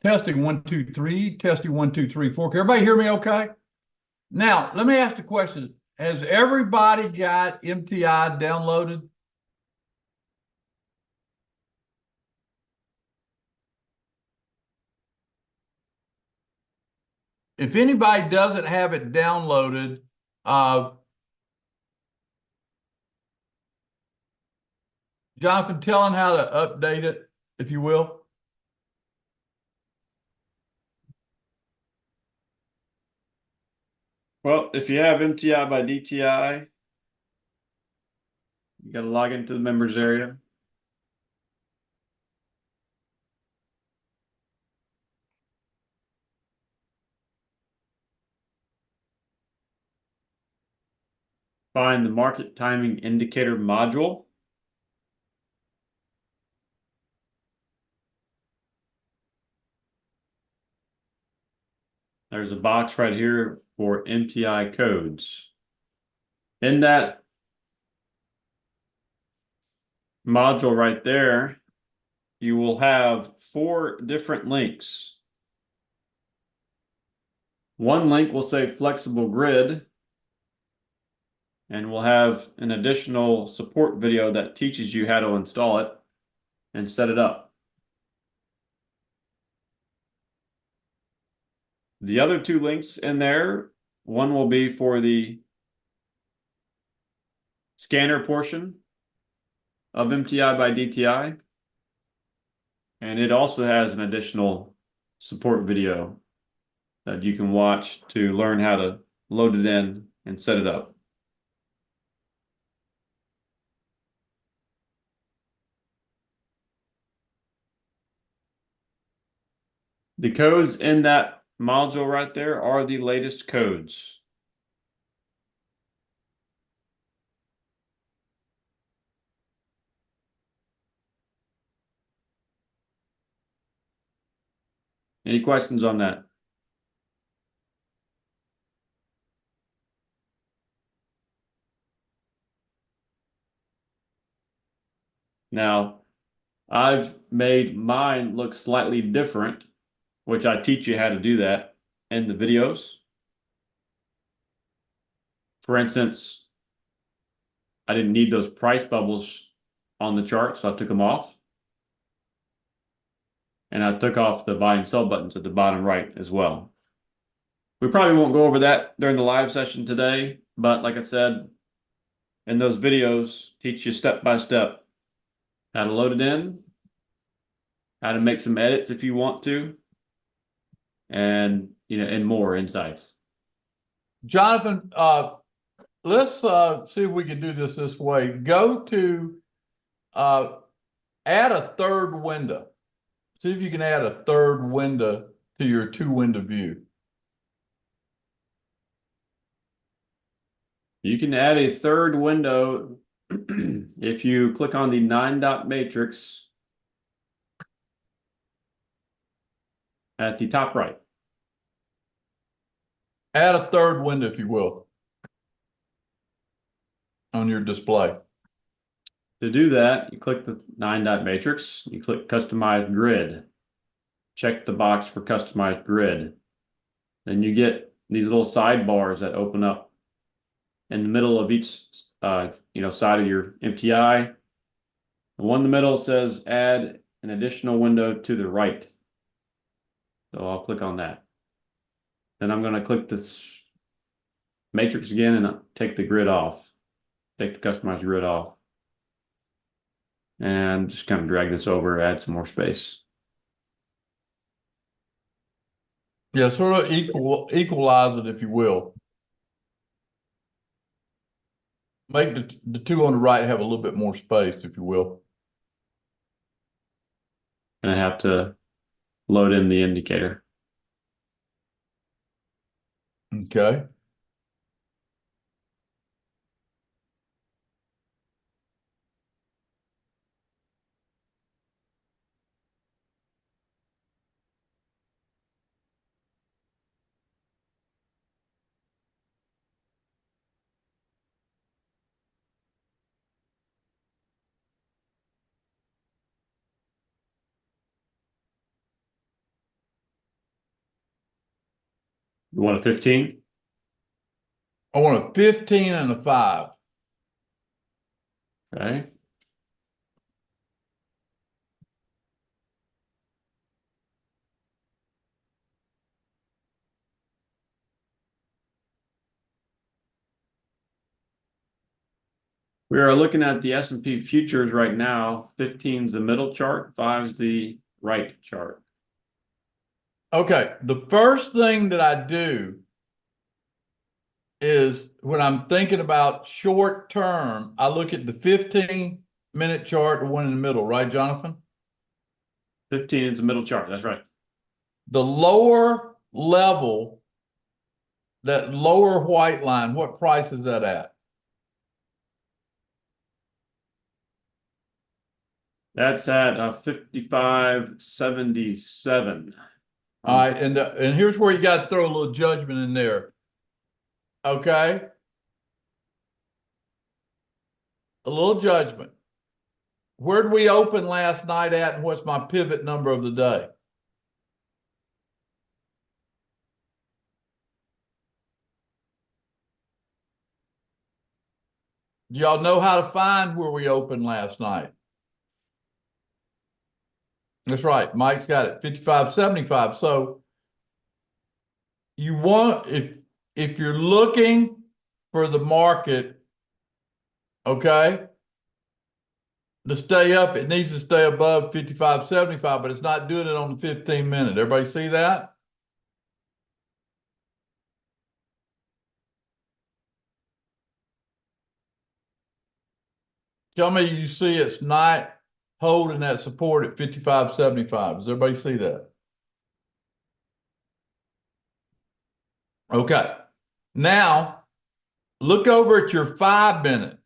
Testing 1 2 3. Testing 1 2 3 4. Can everybody hear me okay? Now, let me ask the question. Has everybody got MTI downloaded? If anybody doesn't have it downloaded, uh, Jonathan, tell them how to update it, if you will. Well, if you have MTI by DTI, you got to log into the members area. Find the market timing indicator module. There's a box right here for MTI codes. In that module right there, you will have 4 different links. One link will say flexible grid, and we'll have an additional support video that teaches you how to install it and set it up. The other 2 links in there, one will be for the scanner portion of MTI by DTI, and it also has an additional support video that you can watch to learn how to load it in and set it up. The codes in that module right there are the latest codes. Any questions on that? Now, I've made mine look slightly different, which I teach you how to do that in the videos. For instance, I didn't need those price bubbles on the chart, so I took them off. And I took off the buy and sell buttons at the bottom right as well. We probably won't go over that during the live session today, but like I said, in those videos, teach you step by step how to load it in, how to make some edits if you want to, and and more insights. Jonathan, let's see if we can do this way. Go to add a third window. See if you can add a third window to your 2-window view. You can add a third window if you click on the 9-dot matrix at the top right. Add a third window, if you will, on your display. To do that, you click the 9-dot matrix, you click Customize Grid. Check the box for Customized Grid. Then you get these little sidebars that open up in the middle of each side of your MTI. The one in the middle says add an additional window to the right. So I'll click on that. Then I'm going to click this matrix again and take the grid off. Take the customized grid off. And just kind of drag this over, add some more space. Yeah, sort of equalize it, if you will. Make the 2 on the right have a little bit more space, if you will. And I have to load in the indicator. Okay. You want a 15? I want a 15 and a 5. Okay. We are looking at the S&P futures right now. 15 is the middle chart, 5 is the right chart. Okay, the first thing that I do is when I'm thinking about short term, I look at the 15-minute chart, the one in the middle, right, Jonathan? 15 is the middle chart. That's right. The lower level, that lower white line, what price is that at? That's at 55.77. All right, and here's where you got to throw a little judgment in there. Okay? A little judgment. Where did we open last night at, and what's my pivot number of the day? Do y'all know how to find where we opened last night? That's right. Mike's got it, 55.75. So you want, if you're looking for the market, okay, to stay up, it needs to stay above 55.75, but it's not doing it on the 15-minute. Everybody see that? Tell me you see it's not holding that support at 55.75. Does everybody see that? Okay. Now, look over at your 5-minute.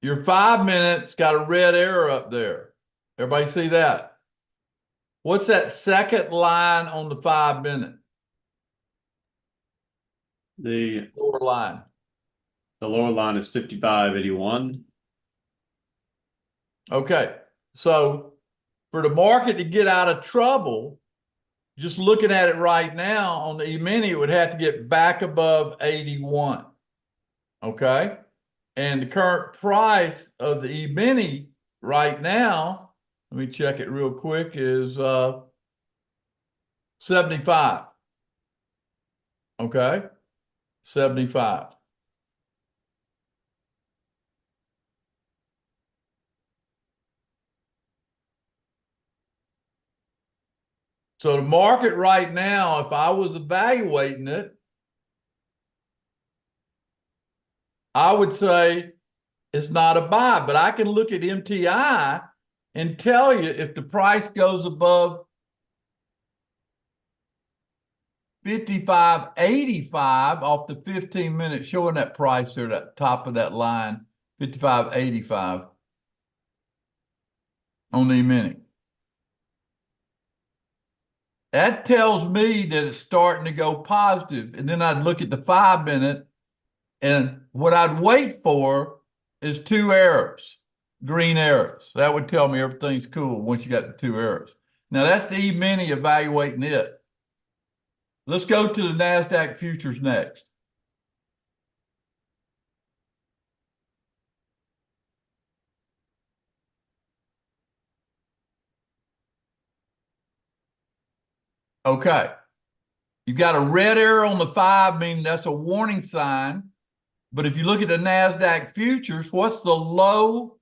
Your 5-minute's got a red arrow up there. Everybody see that? What's that second line on the 5-minute? The Lower line. lower line is 55.81. Okay. So for the market to get out of trouble, just looking at it right now on the E-mini, it would have to get back above 81. Okay. And the current price of the E-mini right now, let me check it real quick, is 75. Okay. 75. So the market right now, if I was evaluating it, I would say it's not a buy, but I can look at MTI and tell you if the price goes above 55.85 off the 15-minute, showing that price there, that top of that line, 55.85 on the minute. That tells me that it's starting to go positive. And then I'd look at the 5-minute, and what I'd wait for is 2 errors, green arrows. That would tell me everything's cool once you got the 2 errors. Now that's the E-mini evaluating it. Let's go to the NASDAQ futures next. Okay. You got a red arrow on the 5, meaning that's a warning sign. But if you look at the NASDAQ futures, what's the low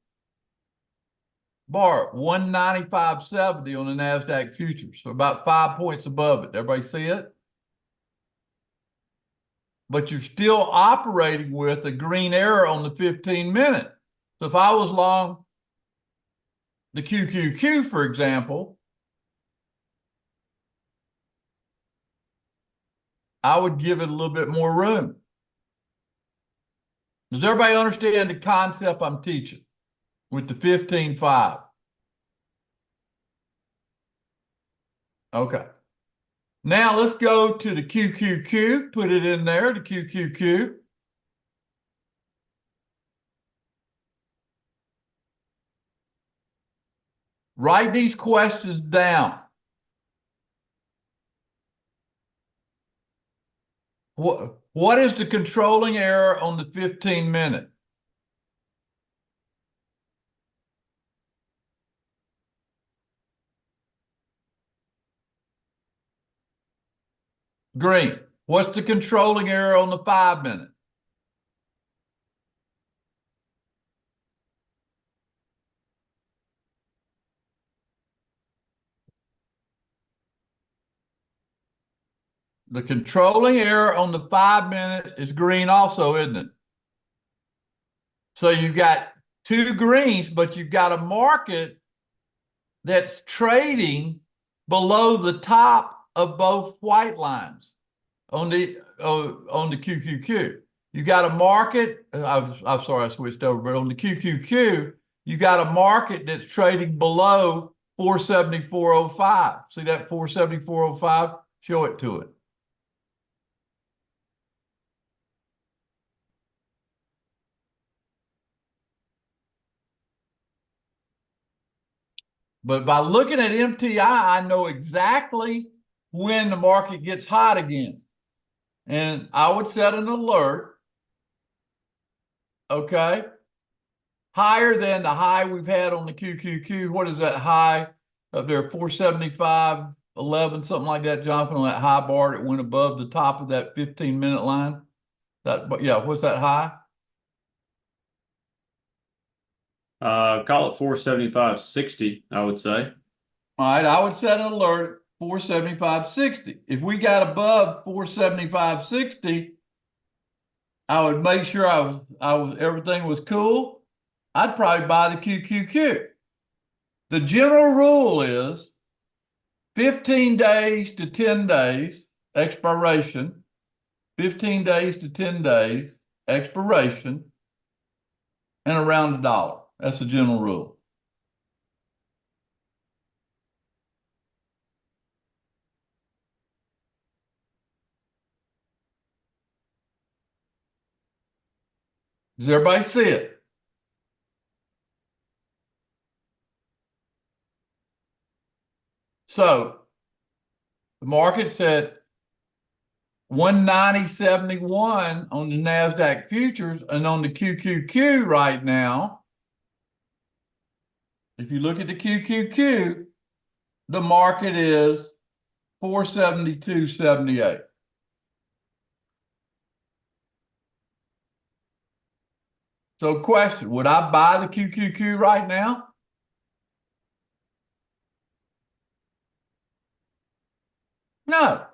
bar? 195.70 on the NASDAQ futures. So about 5 points above it. Everybody see it? But you're still operating with a green arrow on the 15-minute. So if I was long the QQQ, for example, I would give it a little bit more room. Does everybody understand the concept I'm teaching with the 15.5? Okay. Now let's go to the QQQ, put it in there, the QQQ. Write these questions down. what is the controlling error on the 15-minute? Green. What's the controlling error on the 5-minute? The controlling error on the 5-minute is green also, isn't it? So you've got two greens, but you've got a market that's trading below the top of both white lines on the QQQ. You got a market. I'm sorry, I switched over, but on the QQQ, you got a market that's trading below 474.05. See that 474.05? Show it to it. But by looking at MTI, I know exactly when the market gets hot again. And I would set an alert, okay, higher than the high we've had on the QQQ. What is that high up there? 475.11, something like that, Jonathan, on that high bar that went above the top of that 15-minute line. Yeah, what's that high? Call it 475.60, I would say. All right, I would set an alert 475.60. If we got above 475.60, I would make sure everything was cool. I'd probably buy the QQQ. The general rule is 15 days to 10 days expiration, 15 days to 10 days expiration, and around $1. That's the general rule. Does everybody see it? So the market's at 190.71 on the NASDAQ futures, and on the QQQ right now, if you look at the QQQ, the market is 472.78. So question, would I buy the QQQ right now? No.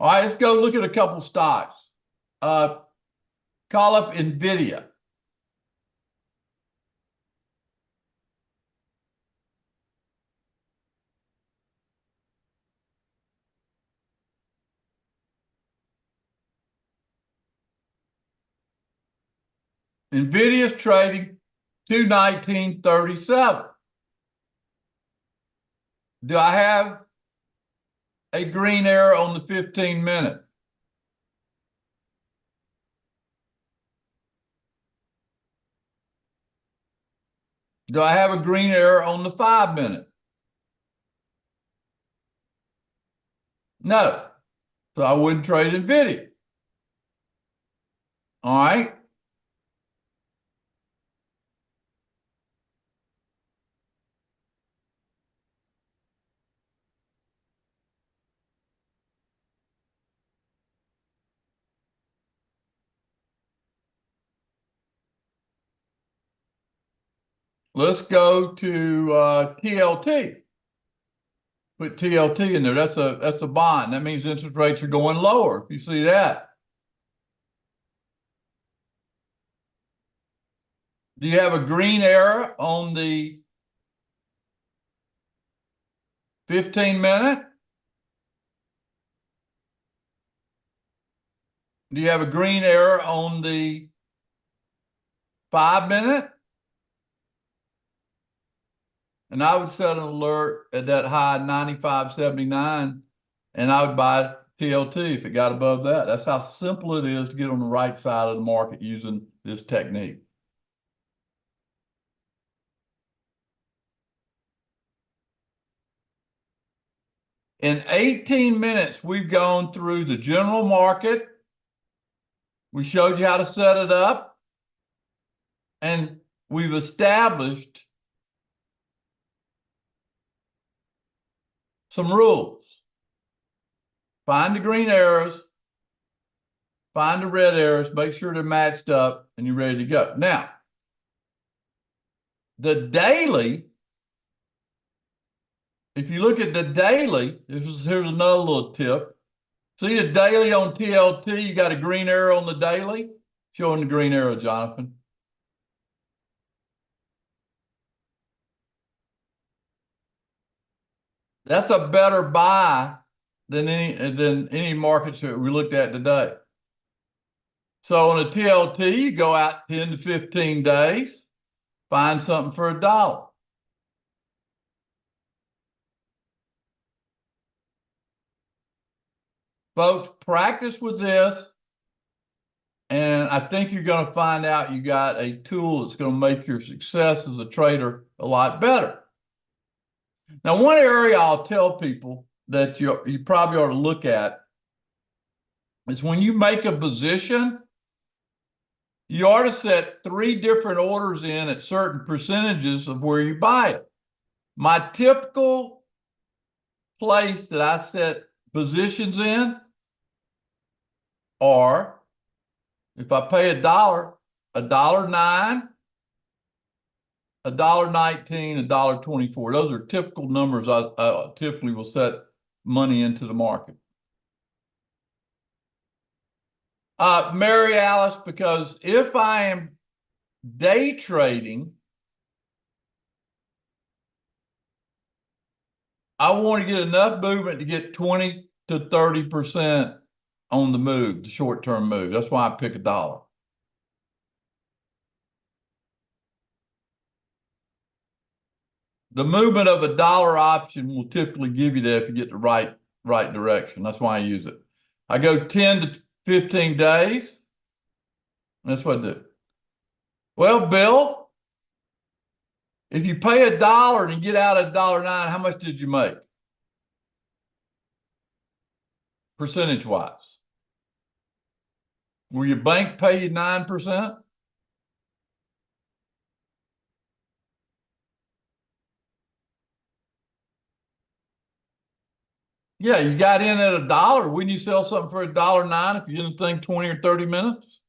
All right, let's go look at a couple stocks. Call up NVIDIA. NVIDIA's trading 219.37. Do I have a green arrow on the 15-minute? Do I have a green arrow on the 5-minute? No. So I wouldn't trade NVIDIA. All right. Let's go to TLT. Put TLT in there. That's a bond. That means interest rates are going lower. If you see that. Do you have a green arrow on the 15-minute? Do you have a green arrow on the 5-minute? And I would set an alert at that high 95.79, and I would buy TLT if it got above that. That's how simple it is to get on the right side of the market using this technique. In 18 minutes, we've gone through the general market. We showed you how to set it up. And we've established some rules. Find the green arrows, find the red arrows, make sure they're matched up, and you're ready to go. Now, the daily, if you look at the daily, here's another little tip. See the daily on TLT, you got a green arrow on the daily? Showing the green arrow, Jonathan. That's a better buy than any markets that we looked at today. So on a TLT, you go out 10 to 15 days, find something for $1. Folks, practice with this, and I think you're going to find out you got a tool that's going to make your success as a trader a lot better. Now, one area I'll tell people that you probably ought to look at is when you make a position, you ought to set 3 different orders in at certain percentages of where you buy it. My typical place that I set positions in are, if I pay $1, $1.09, $1.19, $1.24. Those are typical numbers I typically will set money into the market. Mary Alice, because if I am day trading, I want to get enough movement to get 20 to 30% on the move, the short-term move. That's why I pick $1. The movement of $1 option will typically give you that if you get the right direction. That's why I use it. I go 10 to 15 days. That's what I do. Well, Bill, if you pay $1 and you get out at $1.09, how much did you make? Percentage-wise. Will your bank pay you 9%? Yeah, you got in at $1. Wouldn't you sell something for $1.09 if you didn't think 20 or 30 minutes?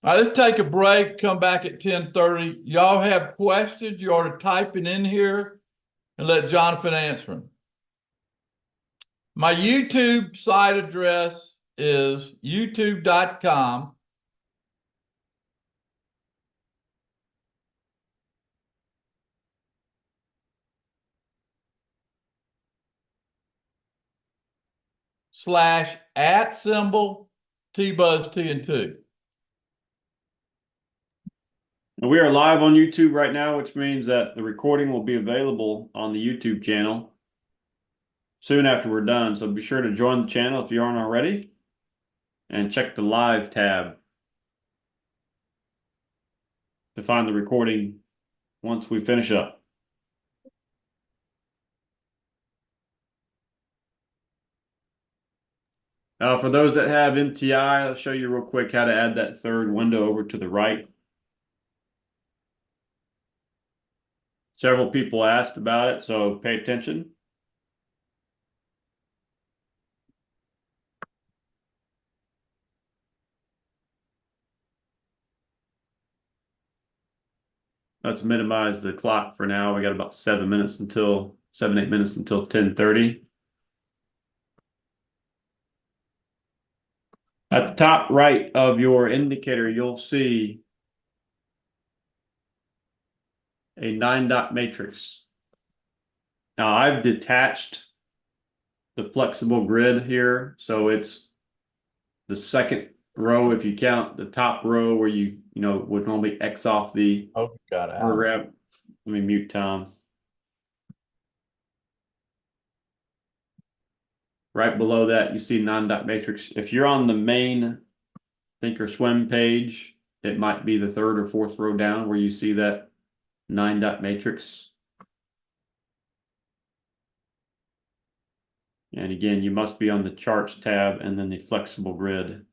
All right, let's take a break, come back at 10:30. Y'all have questions, you ought to type it in here and let Jonathan answer them. My YouTube site address is youtube.com/@TBuzzTNT. We are live on YouTube right now, which means that the recording will be available on the YouTube channel soon after we're done. So be sure to join the channel if you aren't already, and check the live tab to find the recording once we finish up. For those that have MTI, I'll show you real quick how to add that third window over to the right. Several people asked about it, so pay attention. Let's minimize the clock for now. We got about 7, 8 minutes until 10:30. At the top right of your indicator, you'll see a 9-dot matrix. Now I've detached the flexible grid here, so it's the second row if you count the top row where you would normally X off the paragraph. Let me mute Tom. Right below that, you see 9-dot matrix. If you're on the main Thinkorswim page, it might be the 3rd or 4th row down where you see that 9-dot matrix. And again, you must be on the charts tab and then the flexible grid.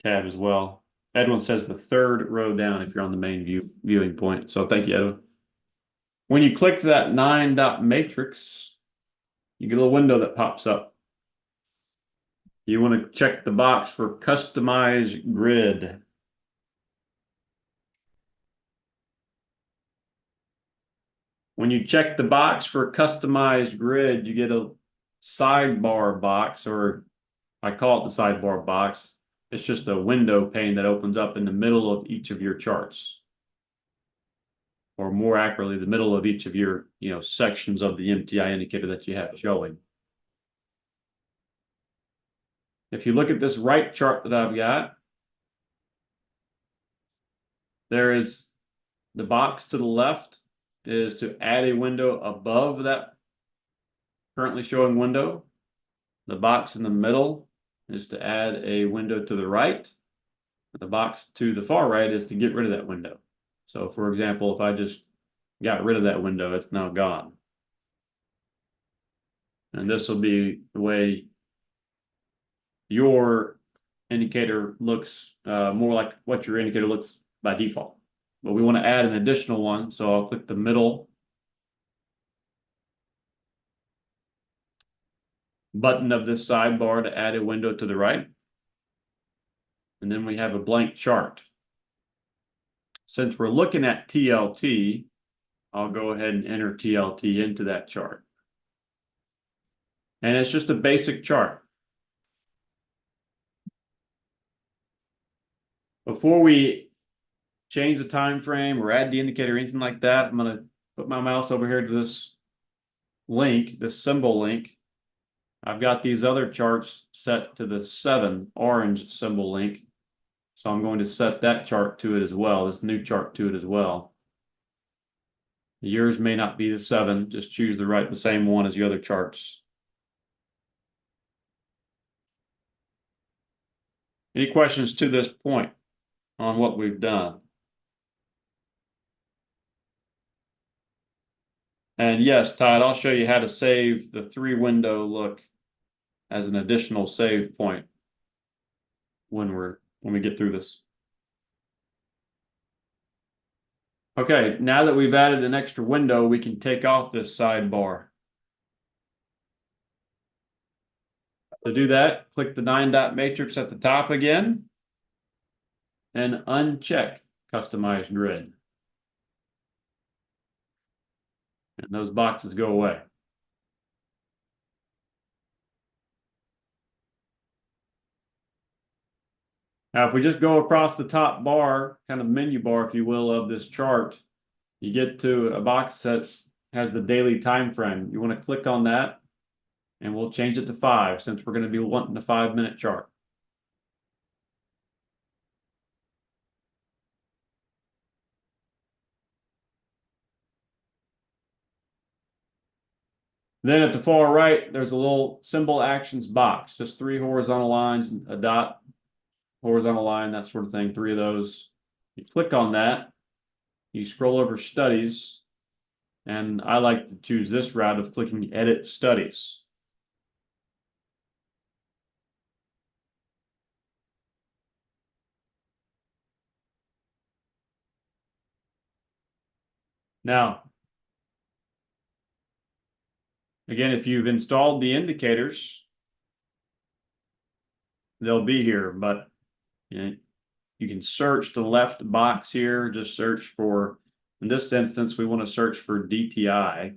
Tab as well. Edwin says the third row down if you're on the main viewing point. So thank you, Edwin. When you click that 9-dot matrix, you get a little window that pops up. You want to check the box for customize grid. When you check the box for customized grid, you get a sidebar box, or I call it the sidebar box. It's just a window pane that opens up in the middle of each of your charts. Or more accurately, the middle of each of your, sections of the MTI indicator that you have showing. If you look at this right chart that I've got, there is the box to the left is to add a window above that currently showing window. The box in the middle is to add a window to the right. The box to the far right is to get rid of that window. So for example, if I just got rid of that window, it's now gone. And this will be the way your indicator looks more like what your indicator looks by default. But we want to add an additional one, so I'll click the middle button of this sidebar to add a window to the right. And then we have a blank chart. Since we're looking at TLT, I'll go ahead and enter TLT into that chart. And it's just a basic chart. Before we change the time frame or add the indicator or anything like that, I'm going to put my mouse over here to this link, this symbol link. I've got these other charts set to the 7 orange symbol link. So I'm going to set that chart to it as well, this new chart to it as well. Yours may not be the 7, just choose the same one as the other charts. Any questions to this point on what we've done? And yes, Todd, I'll show you how to save the 3-window look as an additional save point when we get through this. Okay, now that we've added an extra window, we can take off this sidebar. To do that, click the 9-dot matrix at the top again and uncheck Customize Grid. And those boxes go away. Now, if we just go across the top bar, kind of menu bar, if you will, of this chart, you get to a box that has the daily time frame. You want to click on that, and we'll change it to 5 since we're going to be wanting a 5-minute chart. Then at the far right, there's a little symbol actions box, just 3 horizontal lines, a dot, horizontal line, that sort of thing, 3 of those. You click on that, you scroll over studies, and I like to choose this route of clicking edit studies. Now, again, if you've installed the indicators, they'll be here, but you can search the left box here, just search for, in this instance, we want to search for DTI.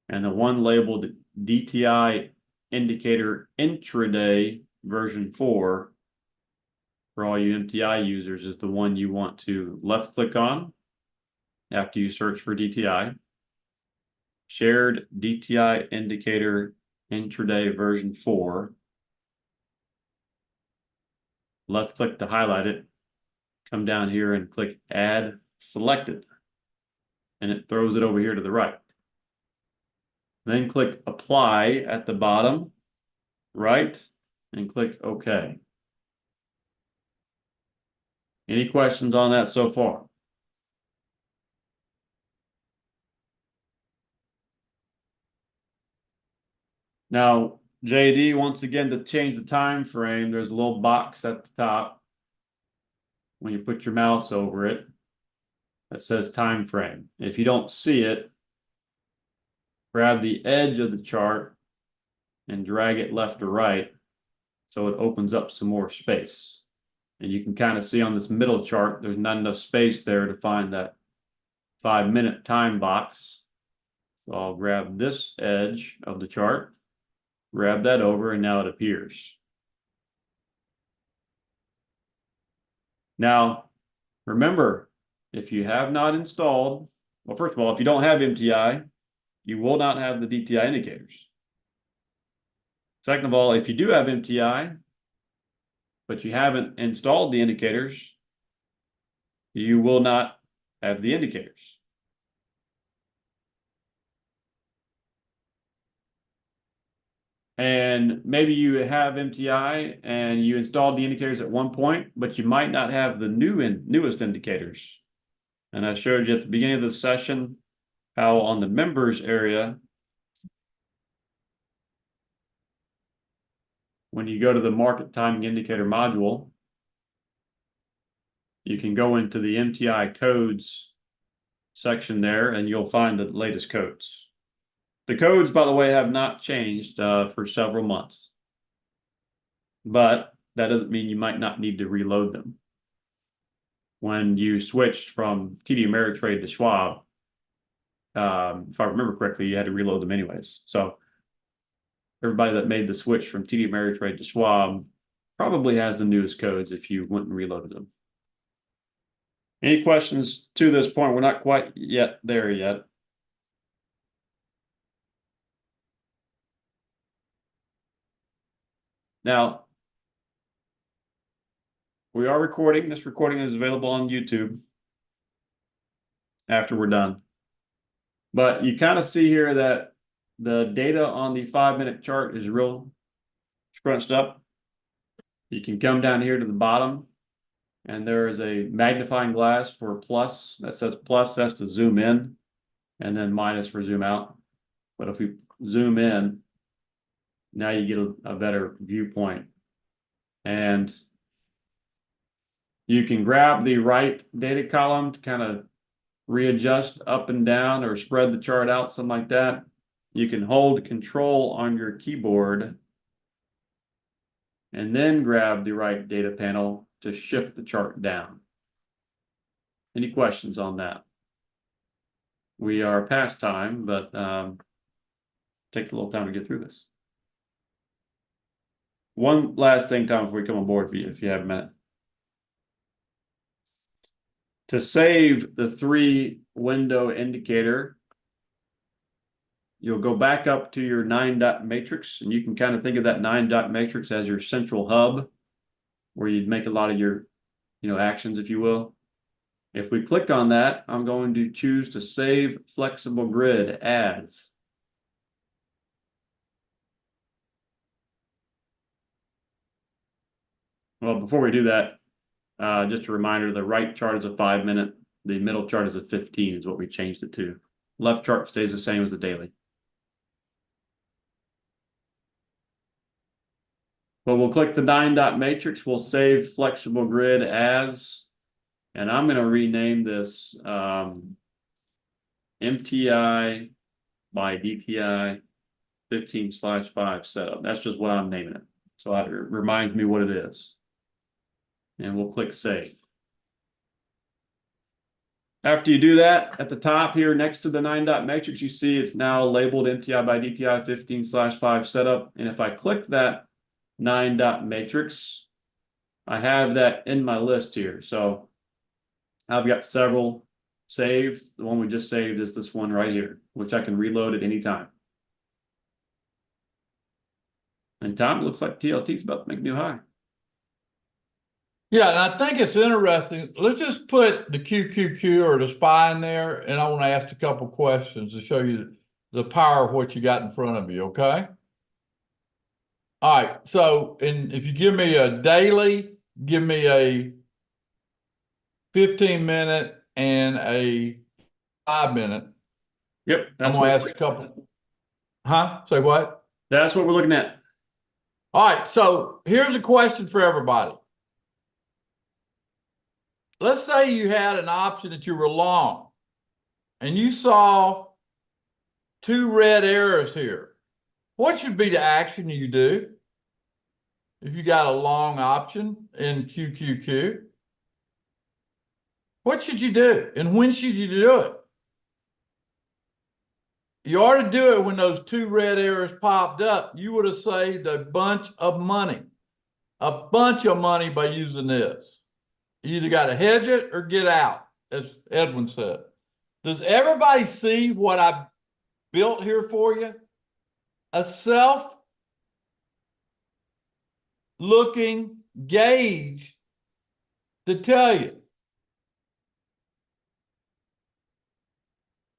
And the one labeled DTI indicator intraday version 4 for all you MTI users is the one you want to left click on after you search for DTI. Shared DTI indicator intraday version 4. Left click to highlight it. Come down here and click add selected. And it throws it over here to the right. Then click apply at the bottom right and click OK. Any questions on that so far? Now, JD, once again, to change the time frame, there's a little box at the top when you put your mouse over it that says time frame. If you don't see it, grab the edge of the chart and drag it left or right so it opens up some more space. And you can kind of see on this middle chart, there's not enough space there to find that 5-minute time box. So I'll grab this edge of the chart, grab that over, and now it appears. Now, remember, if you have not installed, well, first of all, if you don't have MTI, you will not have the DTI indicators. Second of all, if you do have MTI, but you haven't installed the indicators, you will not have the indicators. And maybe you have MTI and you installed the indicators at one point, but you might not have the newest indicators. And I showed you at the beginning of the session how on the members area, when you go to the market timing indicator module, you can go into the MTI codes section there and you'll find the latest codes. The codes, by the way, have not changed for several months, but that doesn't mean you might not need to reload them. When you switched from TD Ameritrade to Schwab, if I remember correctly, you had to reload them anyways. So everybody that made the switch from TD Ameritrade to Schwab probably has the newest codes if you went and reloaded them. Any questions to this point? We're not quite yet there yet. Now, we are recording. This recording is available on YouTube after we're done. But you kind of see here that the data on the 5-minute chart is real scrunched up. You can come down here to the bottom and there is a magnifying glass for plus. That says plus, that's to zoom in, and then minus for zoom out. But if we zoom in, now you get a better viewpoint. And you can grab the right data column to kind of readjust up and down or spread the chart out, something like that. You can hold control on your keyboard and then grab the right data panel to shift the chart down. Any questions on that? We are past time, but take a little time to get through this. One last thing, Tom, before we come on board for you, if you have a minute. To save the 3-window indicator, you'll go back up to your 9-dot matrix, and you can kind of think of that 9-dot matrix as your central hub, where you'd make a lot of your, actions, if you will. If we click on that, I'm going to choose to save flexible grid as. Well, before we do that, just a reminder, the right chart is a 5-minute, the middle chart is a 15 is what we changed it to. Left chart stays the same as the daily. But we'll click the 9-dot matrix, we'll save flexible grid as, and I'm going to rename this MTI by DTI 15/5 setup. That's just what I'm naming it. So it reminds me what it is. And we'll click save. After you do that, at the top here next to the 9-dot matrix, you see it's now labeled MTI by DTI 15/5 setup. And if I click that 9-dot matrix, I have that in my list here. So I've got several saved. The one we just saved is this one right here, which I can reload at any time. And Tom, it looks like TLT is about to make a new high. Yeah, and I think it's interesting. Let's just put the QQQ or the SPY in there, and I want to ask a couple questions to show you the power of what you got in front of you, okay? All right, so if you give me a daily, give me a 15-minute and a 5-minute. Yep. I'm going to ask a couple. Huh? Say what? That's what we're looking at. All right, so here's a question for everybody. Let's say you had an option that you were long and you saw two red arrows here. What should be the action you do if you got a long option in QQQ? What should you do and when should you do it? You ought to do it when those two red arrows popped up. You would have saved a bunch of money by using this. You either got to hedge it or get out, as Edwin said. Does everybody see what I built here for you? A self-looking gauge to tell you.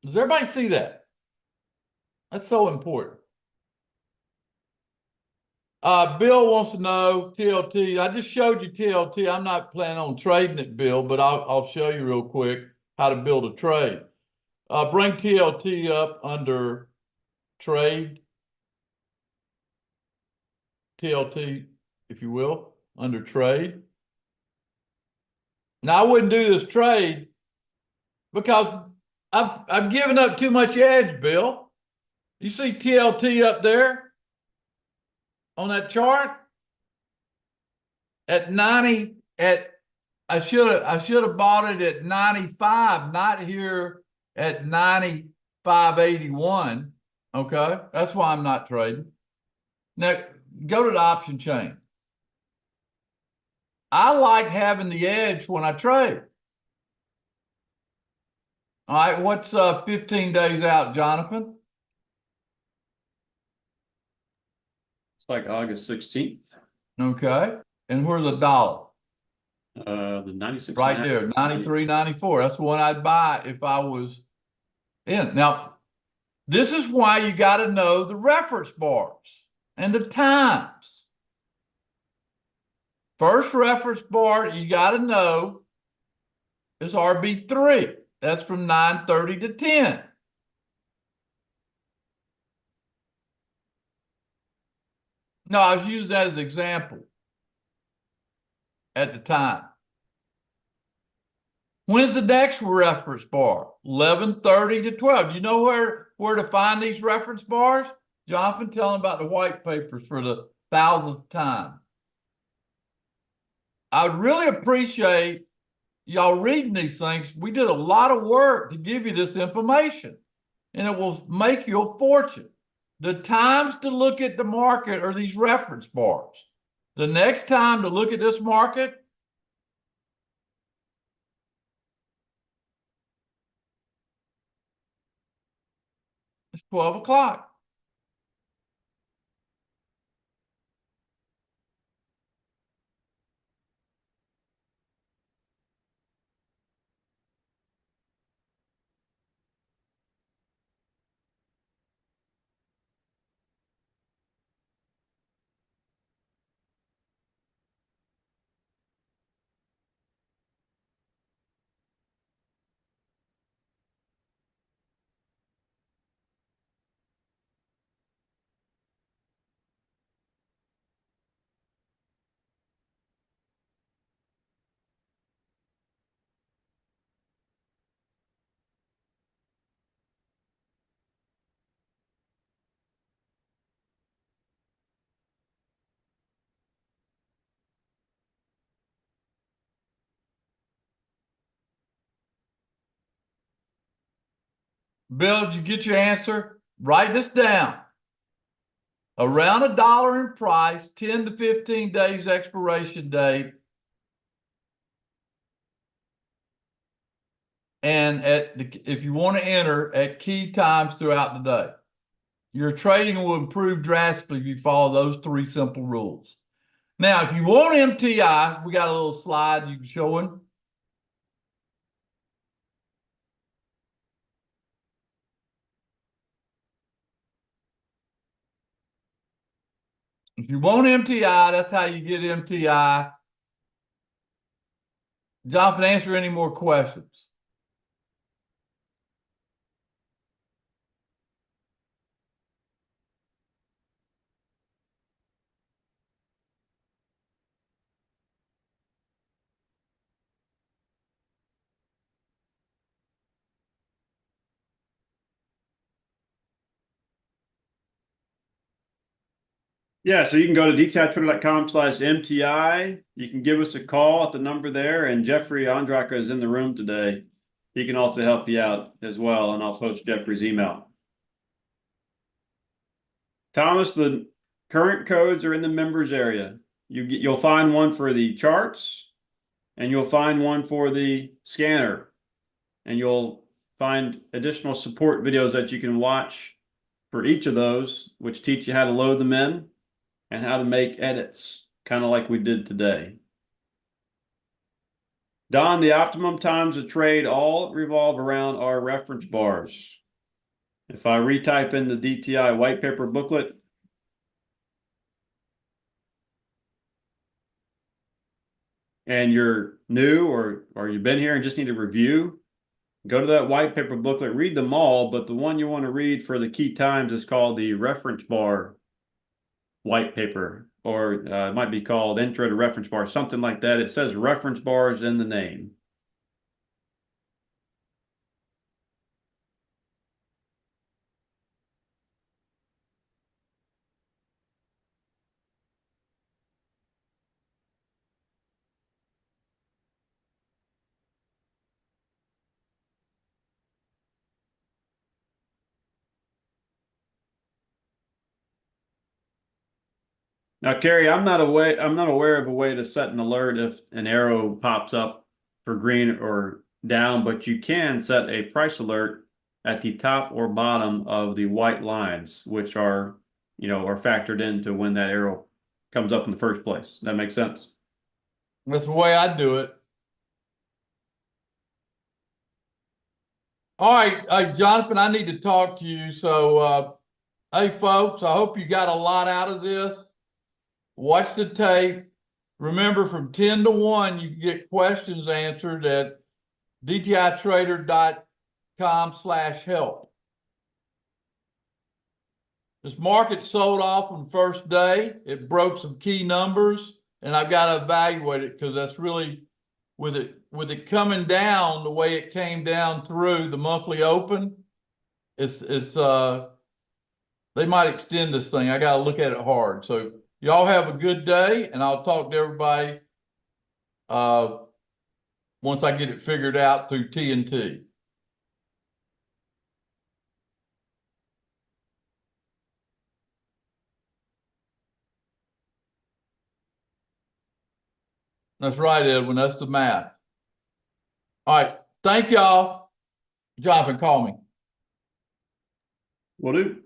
Does everybody see that? That's so important. Bill wants to know TLT. I just showed you TLT. I'm not planning on trading it, Bill, but I'll show you real quick how to build a trade. Bring TLT up under trade. TLT, if you will, under trade. Now, I wouldn't do this trade because I've given up too much edge, Bill. You see TLT up there on that chart at 90 I should have bought it at 95, not here at 95.81. Okay, that's why I'm not trading. Now go to the option chain. I like having the edge when I trade. All right, what's 15 days out, Jonathan? It's like August 16th. Okay, and where's the dollar? The 96. Right there, 93.94. That's the one I'd buy if I was in. Now, this is why you got to know the reference bars and the times. First reference bar you got to know is RB3. That's from 9:30 to 10. No, I was using that as an example at the time. When's the next reference bar? 11:30 to 12. You know where to find these reference bars? Jonathan, tell them about the white papers for the 1,000th time. I would really appreciate y'all reading these things. We did a lot of work to give you this information, and it will make you a fortune. The times to look at the market are these reference bars. The next time to look at this market is 12 o'clock. Bill, did you get your answer? Write this down. Around $1 in price, 10 to 15 days expiration date. And if you want to enter at key times throughout the day. Your trading will improve drastically if you follow those 3 simple rules. Now, if you want MTI, we got a little slide you can show him. If you want MTI, that's how you get MTI. Jonathan, answer any more questions. Yeah, so you can go to dtitwitter.com/MTI. You can give us a call at the number there, and Jeffrey Andraka is in the room today. He can also help you out as well, and I'll post Jeffrey's email. Thomas, the current codes are in the members area. You'll find one for the charts, and you'll find one for the scanner, and you'll find additional support videos that you can watch for each of those, which teach you how to load them in and how to make edits, kind of like we did today. Don, the optimum times of trade all revolve around our reference bars. If I retype in the DTI white paper booklet, and you're new or you've been here and just need a review, go to that white paper booklet, read them all, but the one you want to read for the key times is called the reference bar white paper, or it might be called Intro to Reference Bars, something like that. It says reference bars in the name. Now, Carrie, I'm not aware of a way to set an alert if an arrow pops up for green or down, but you can set a price alert at the top or bottom of the white lines, which are factored into when that arrow comes up in the first place. Does that make sense? That's the way I do it. All right, Jonathan, I need to talk to you. So, hey, folks, I hope you got a lot out of this. Watch the tape. Remember, from 10 to 1, you can get questions answered at dtitrader.com/help. This market sold off on the first day. It broke some key numbers, and I've got to evaluate it because that's really, with it coming down the way it came down through the monthly open, they might extend this thing. I got to look at it hard. So y'all have a good day, and I'll talk to everybody once I get it figured out through TNT. That's right, Edwin. That's the math. All right. Thank y'all. Jonathan, call me. Will do.